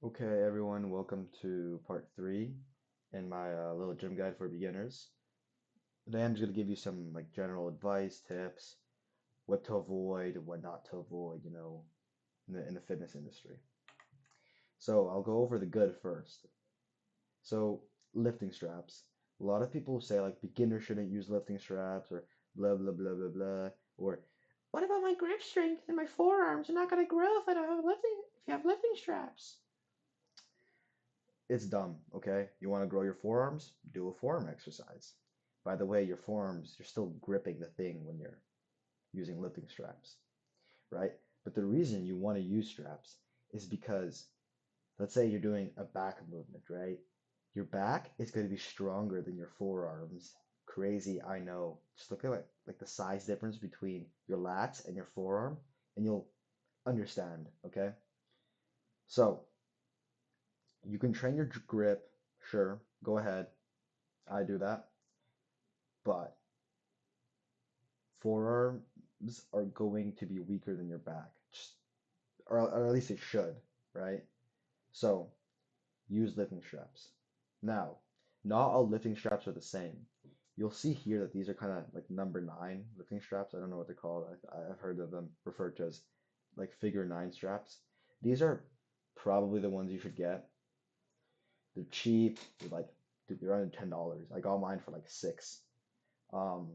Okay, everyone, welcome to part three in my little gym guide for beginners. Today I'm just gonna give you some like general advice, tips, what to avoid, what not to avoid, in the fitness industry. So I'll go over the good first. So lifting straps. A lot of people say like beginners shouldn't use lifting straps or blah blah blah blah blah. Or what about my grip strength and my forearms? They're not gonna grow if I don't have lifting if you have lifting straps. It's dumb, okay? You want to grow your forearms? Do a forearm exercise. By the way, your forearms, you're still gripping the thing when you're using lifting straps, right? But the reason you want to use straps is because, let's say you're doing a back movement, right? Your back is going to be stronger than your forearms. Crazy, I know. Just look at like the size difference between your lats and your forearm, and you'll understand, okay? So, you can train your grip, sure, go ahead. I do that. But forearms are going to be weaker than your back, just, or at least it should, right? So use lifting straps. Now, not all lifting straps are the same. You'll see here that these are kind of like number nine lifting straps. I don't know what they're called. I've heard of them referred to as like figure nine straps. These are probably the ones you should get. They're cheap. They're like, dude, they're under $10. I got mine for like six. Um,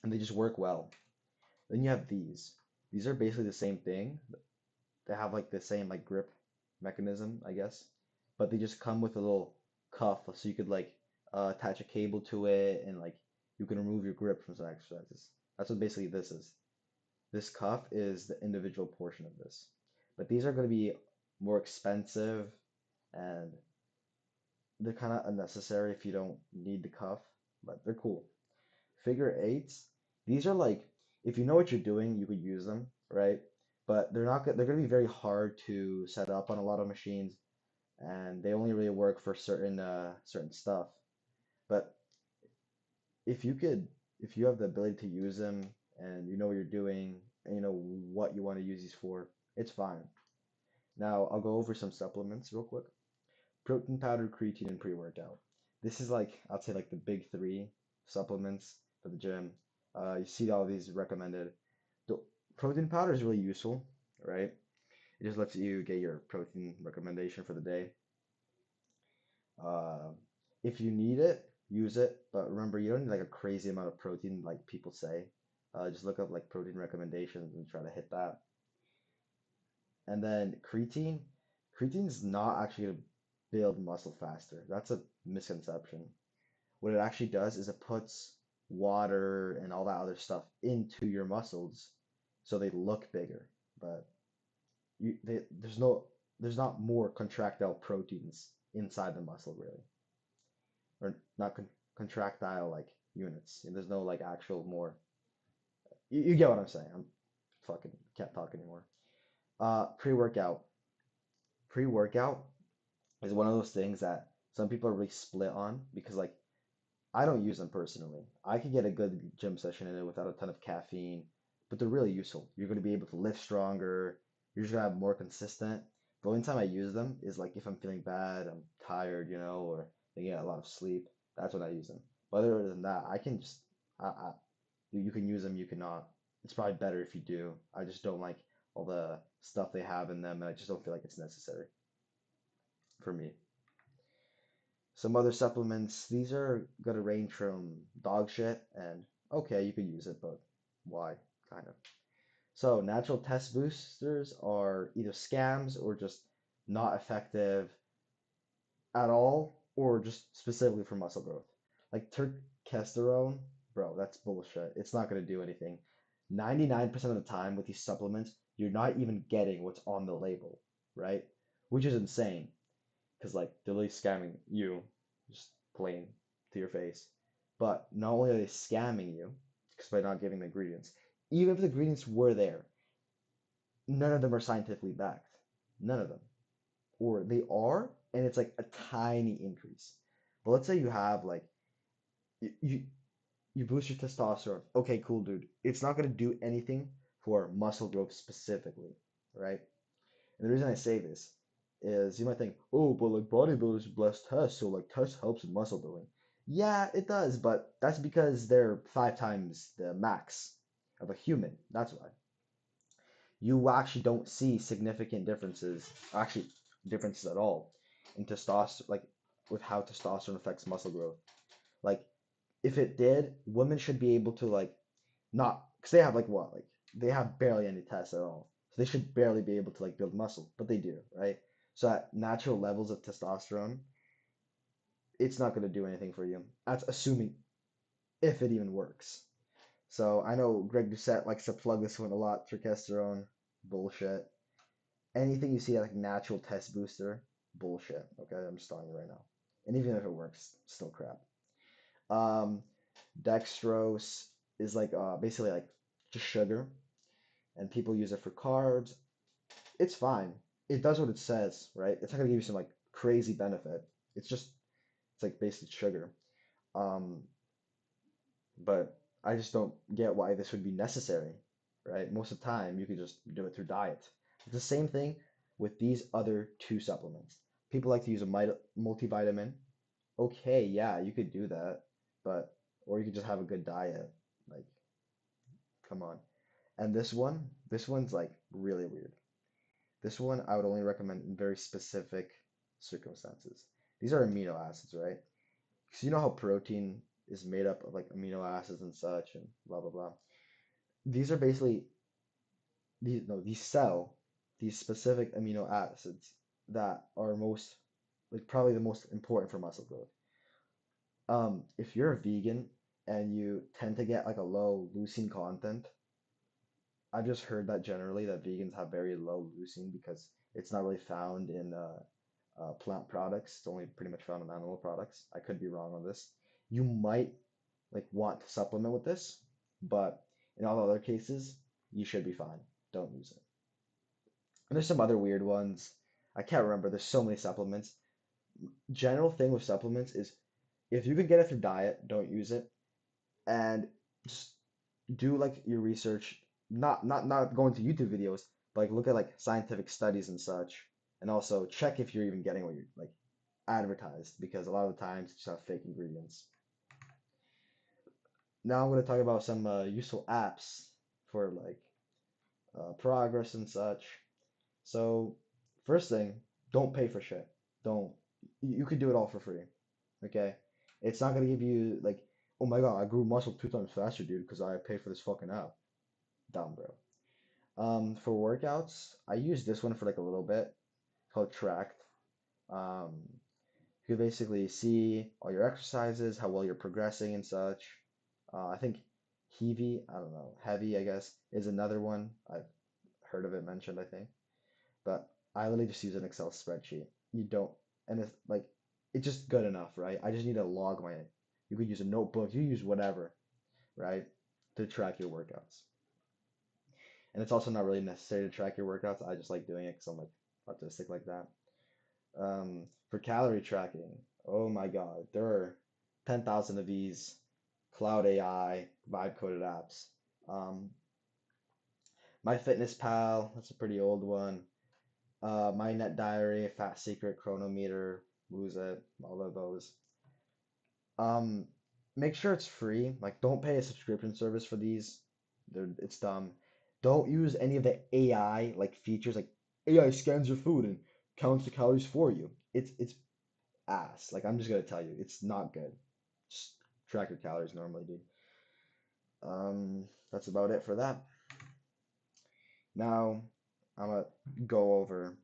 and they just work well. Then you have these. These are basically the same thing. They have like the same like grip mechanism, I guess, but they just come with a little cuff, so you could like attach a cable to it, and like you can remove your grip from some exercises. That's what basically this is. This cuff is the individual portion of this, but these are going to be more expensive, and they're kind of unnecessary if you don't need the cuff, but they're cool. Figure eights, these are like, if you know what you're doing, you could use them, right? But they're going to be very hard to set up on a lot of machines, and they only really work for certain stuff. But if you could, if you have the ability to use them and you know what you're doing and you know what you want to use these for, it's fine. Now I'll go over some supplements real quick. Protein powder, creatine, and pre-workout. This is like, I'd say like the big three supplements for the gym. You see all these recommended. The protein powder is really useful, right? It just lets you get your protein recommendation for the day. Uh, if you need it, use it. But remember, you don't need like a crazy amount of protein like people say. Just look up like protein recommendations and try to hit that. And then creatine. Creatine is not actually going to build muscle faster. That's a misconception. What it actually does is it puts water and all that other stuff into your muscles so they look bigger. But there's there's not more contractile proteins inside the muscle really, or not contractile like units. And there's no like actual more. You get what I'm saying. I'm fucking can't talk anymore. Pre-workout. Pre-workout is one of those things that some people are really split on because like I don't use them personally. I can get a good gym session in it without a ton of caffeine, but they're really useful. You're going to be able to lift stronger. You're just going to have more consistent. The only time I use them is like if I'm feeling bad, I'm tired, or I get a lot of sleep. That's when I use them. But other than that, I can just, you can use them, you cannot. It's probably better if you do. I just don't like all the stuff they have in them, and I just don't feel like it's necessary for me. Some other supplements, these are gonna range from dog shit and okay, you could use it, but why? Kind of. So natural test boosters are either scams or just not effective at all, or just specifically for muscle growth. Like testosterone, bro, that's bullshit. It's not gonna do anything. 99% of the time with these supplements, you're not even getting what's on the label, right? Which is insane because like they're really scamming you, just plain to your face. But not only are they scamming you, because by not giving the ingredients, even if the ingredients were there, none of them are scientifically backed. None of them. Or they are, and it's like a tiny increase. But let's say you have like you you, you boost your testosterone. Okay, cool, dude. It's not gonna do anything for muscle growth specifically, right? And the reason I say this is you might think, oh, but like bodybuilders bless tests, so like test helps in muscle building. Yeah, it does, but that's because they're 5 times the max of a human. That's why. You actually don't see significant differences, actually differences at all, in testosterone, like with how testosterone affects muscle growth. Like if it did, women should be able to like not, because they have like what, like they have barely any tests at all, so they should barely be able to like build muscle, but they do, right? So at natural levels of testosterone, it's not going to do anything for you. That's assuming if it even works. So I know Greg Doucette likes to plug this one a lot. Progesterone, bullshit. Anything you see like natural test booster, bullshit. Okay, I'm just telling you right now. And even if it works, still crap. Um, dextrose is like basically like just sugar, and people use it for carbs. It's fine. It does what it says, right? It's not gonna give you some like crazy benefit. It's just it's like basically sugar. Um, but I just don't get why this would be necessary, right? Most of the time, you could just do it through diet. It's the same thing with these other two supplements. People like to use a multivitamin. Okay, yeah, you could do that, but or you could just have a good diet. Like, come on. And this one's like really weird. This one I would only recommend in very specific circumstances. These are amino acids, right? Because you know how protein is made up of like amino acids and such and blah blah blah. These are basically these no these sell these specific amino acids that are most like probably the most important for muscle growth. If you're a vegan and you tend to get like a low leucine content, I've just heard that generally that vegans have very low leucine because it's not really found in plant products. It's only pretty much found in animal products. I could be wrong on this. You might like want to supplement with this, but in all other cases, you should be fine. Don't use it. And there's some other weird ones. I can't remember. There's so many supplements. General thing with supplements is if you can get it through diet, don't use it. And just do like your research. Not going to YouTube videos, but like look at like scientific studies and such. And also check if you're even getting what you're like advertised because a lot of the times you just have fake ingredients. Now I'm going to talk about some useful apps for like progress and such. So first thing, don't pay for shit. Don't. You could do it all for free. Okay, it's not gonna give you like, oh my God, I grew muscle 2 times faster, dude, because I pay for this fucking app. Dumb, bro. For workouts, I use this one for like a little bit called Tracked. Um, you can basically see all your exercises, how well you're progressing and such. I think Heavy, I don't know, Heavy, I guess, is another one. I've heard of it mentioned, I think. But I literally just use an Excel spreadsheet. You don't, and it's like, it's just good enough, right? I just need to log my, you could use a notebook, you use whatever, right, to track your workouts. And it's also not really necessary to track your workouts. I just like doing it because I'm like autistic like that. For calorie tracking, oh my God, there are 10,000 of these cloud AI vibe coded apps. Um, My Fitness Pal, that's a pretty old one. My Net Diary, Fat Secret, Chronometer, Lose It, all of those. Um, Make sure it's free. Like, don't pay a subscription service for these. It's dumb. Don't use any of the AI like features. Like AI scans your food and counts the calories for you. It's ass. Like I'm just gonna tell you, it's not good. Just track your calories normally, dude. That's about it for that. Now I'm gonna go over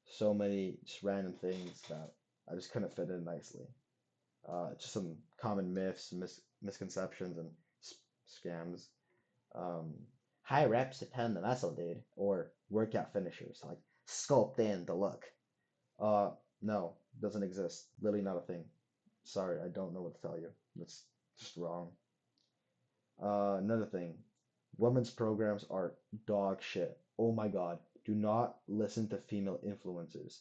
so many just random things that I just couldn't fit in nicely. Just some common myths, misconceptions, and scams. Um, High reps to turn the muscle, dude, or workout finishers like sculpt in the look. Uh, no, doesn't exist. Literally not a thing. Sorry, I don't know what to tell you. That's just wrong. Another thing, women's programs are dog shit. Oh my God, do not listen to female influencers.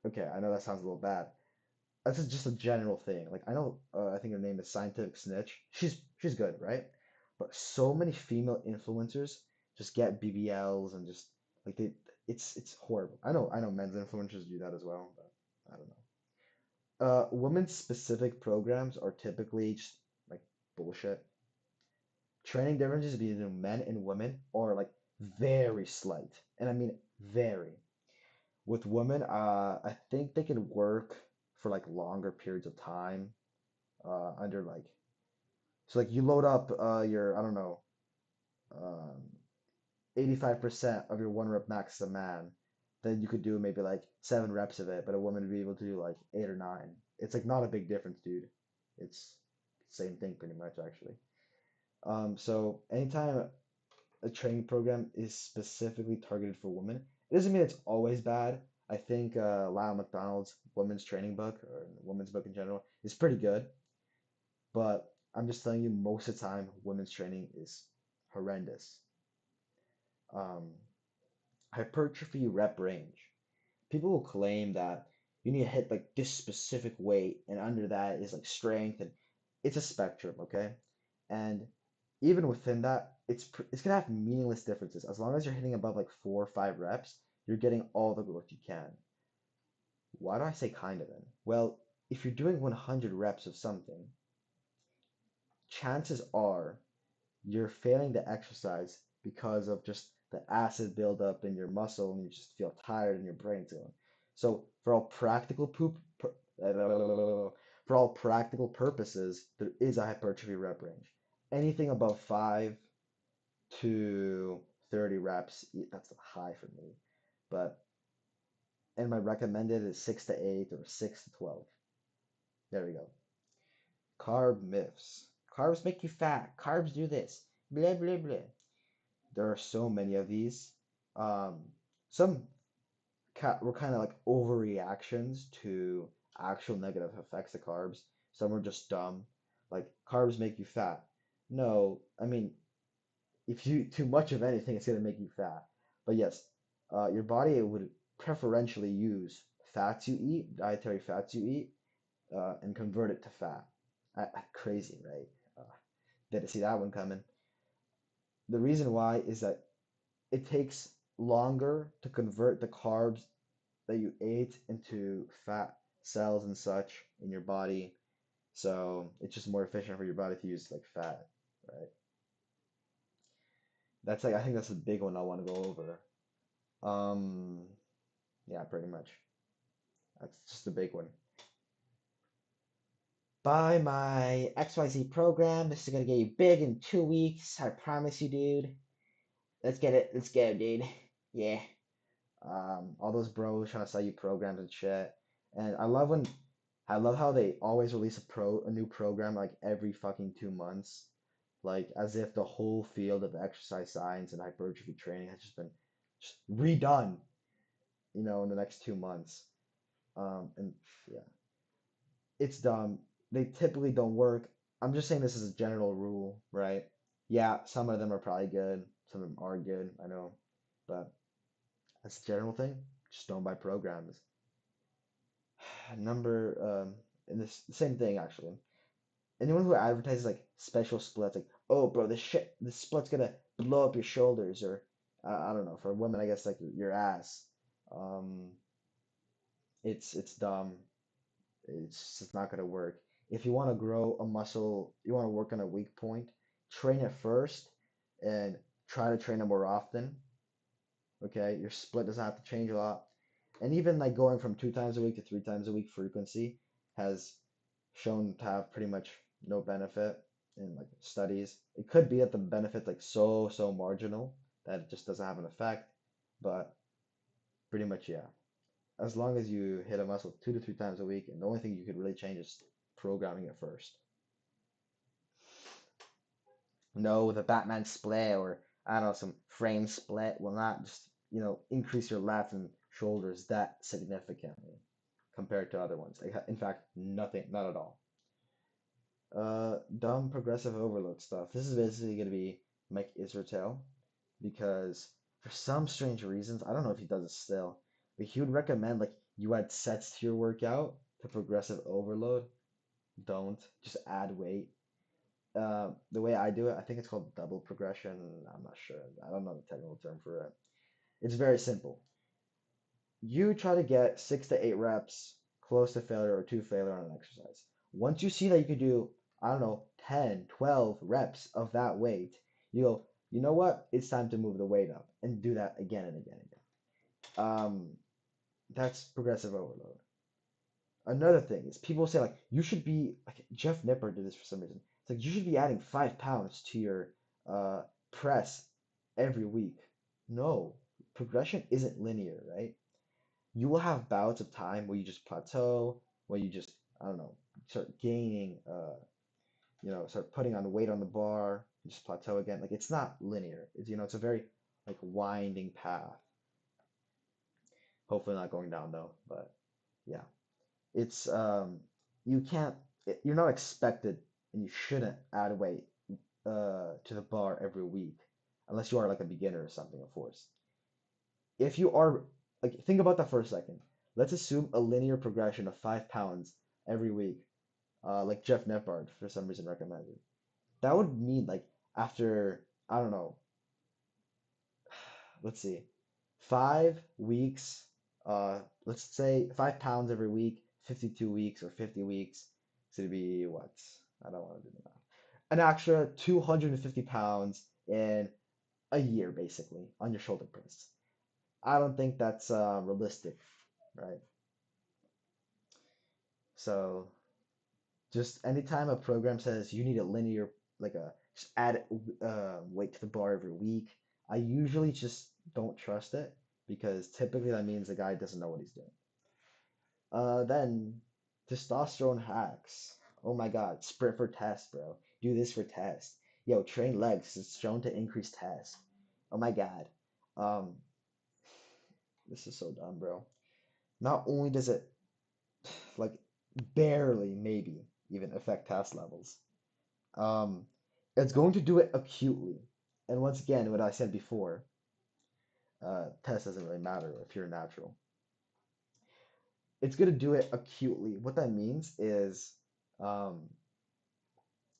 Okay, I know that sounds a little bad. That's just a general thing. Like I know, I think her name is Scientific Snitch. She's good, right? But so many female influencers just get BBLs and just like It's horrible. I know men's influencers do that as well, but I don't know. Women's specific programs are typically just like bullshit. Training differences between men and women are like very slight, and I mean very. With women, I think they can work for like longer periods of time, under like so like you load up your I don't know, um 85% of your one rep max as a man, then you could do maybe like 7 reps of it, but a woman would be able to do like 8 or 9. It's like not a big difference, dude. It's same thing pretty much actually. So anytime a training program is specifically targeted for women, it doesn't mean it's always bad. I think Lyle McDonald's women's training book or women's book in general is pretty good, but I'm just telling you, most of the time, women's training is horrendous. Um, Hypertrophy rep range. People will claim that you need to hit like this specific weight, and under that is like strength, and it's a spectrum, okay? And even within that, it's gonna have meaningless differences. As long as you're hitting above like 4 or 5 reps, you're getting all the growth you can. Why do I say kind of then? Well, if you're doing 100 reps of something, chances are you're failing to exercise because of just the acid buildup in your muscle and you just feel tired and your brain's going. So for all practical for all practical purposes, there is a hypertrophy rep range. Anything above 5 to 30 reps, that's high for me. But and my recommended is 6 to 8 or 6 to 12. There we go. Carb myths. Carbs make you fat. Carbs do this. Blah blah blah. There are so many of these. Um, some were kind of like overreactions to actual negative effects of carbs. Some are just dumb, like carbs make you fat. No, I mean, if you too much of anything, it's gonna make you fat. But yes, your body would preferentially use fats you eat, dietary fats you eat, and convert it to fat. Crazy, right? Didn't see that one coming. The reason why is that it takes longer to convert the carbs that you ate into fat cells and such in your body. So it's just more efficient for your body to use like fat, right? That's like I think that's a big one I want to go over. Um, yeah, pretty much. That's just a big one. Buy my XYZ program. This is gonna get you big in 2 weeks. I promise you, dude. Let's get it. Let's go, dude. Yeah. All those bros trying to sell you programs and shit. And I love how they always release a new program like every fucking 2 months, like as if the whole field of exercise science and hypertrophy training has just been just redone, in the next 2 months. And yeah, it's dumb. They typically don't work. I'm just saying this is a general rule, right? Yeah, some of them are probably good, some of them are good, I know, but that's a general thing. Just don't buy programs. Number and this same thing actually. Anyone who advertises like special splits, like, oh bro, this split's gonna blow up your shoulders, or I don't know, for women I guess like your ass. Um, it's dumb. It's just not gonna work. If you want to grow a muscle, you want to work on a weak point, train it first and try to train it more often. Okay, your split doesn't have to change a lot. And even like going from 2 times a week to 3 times a week frequency has shown to have pretty much no benefit in like studies. It could be that the benefit's like so marginal that it just doesn't have an effect, but pretty much yeah. As long as you hit a muscle 2 to 3 times a week, and the only thing you could really change is programming it first. No, the Batman split or I don't know, some frame split will not just, increase your lats and shoulders that significantly compared to other ones. Like, in fact, nothing, not at all. Dumb progressive overload stuff. This is basically going to be Mike Israel because for some strange reasons, I don't know if he does it still, but he would recommend like you add sets to your workout to progressive overload. Don't just add weight. The way I do it, I think it's called double progression. I'm not sure. I don't know the technical term for it. It's very simple. you try to get 6 to 8 reps close to failure or to failure on an exercise. Once you see that you could do, I don't know, 10, 12 reps of that weight, you go, you know what? It's time to move the weight up and do that again and again and again. That's progressive overload. Another thing is people say like you should be like Jeff Nipper did this for some reason. It's like you should be adding 5 pounds to your uh, press every week. No, progression isn't linear, right? You will have bouts of time where you just plateau, where you just, I don't know, start gaining, start putting on weight on the bar, you just plateau again. Like it's not linear. It's a very like winding path. Hopefully not going down though, but yeah. It's you can't you're not expected and you shouldn't add weight to the bar every week unless you are like a beginner or something, of course. If you are like think about that for a second. Let's assume a linear progression of 5 pounds every week, like Jeff Nepard for some reason recommended. That would mean like after I don't know, let's see, 5 weeks, let's say 5 pounds every week, 52 weeks or 50 weeks. So it'd be what? I don't want to do the math. An extra 250 pounds in a year, basically, on your shoulder press. I don't think that's realistic, right? So just anytime a program says you need a linear, like a just add weight to the bar every week, I usually just don't trust it because typically that means the guy doesn't know what he's doing. Then testosterone hacks. Oh my God, sprint for test, bro. Do this for test. Yo, train legs. It's shown to increase test. Oh my God. Um, this is so dumb, bro. Not only does it like barely, maybe even affect test levels, um, it's going to do it acutely. And once again, what I said before, test doesn't really matter if you're natural. It's going to do it acutely. What that means is, um,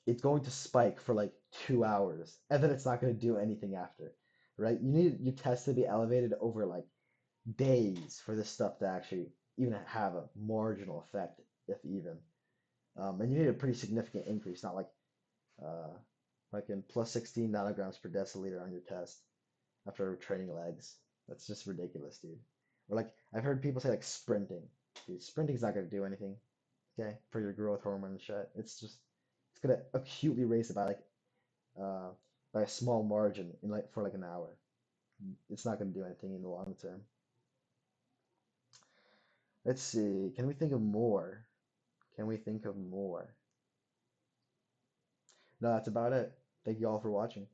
it's going to spike for like 2 hours and then it's not going to do anything after, right? You need your test to be elevated over like days for this stuff to actually even have a marginal effect, if even. And you need a pretty significant increase, not uh, like in plus 16 nanograms per deciliter on your test after training legs. That's just ridiculous, dude. Or like I've heard people say like sprinting. Dude, sprinting's not gonna do anything, okay, for your growth hormone and shit. It's gonna acutely raise it uh by a small margin in like for like an hour. It's not gonna do anything in the long term. Let's see. Can we think of more? Can we think of more? No, that's about it. Thank you all for watching.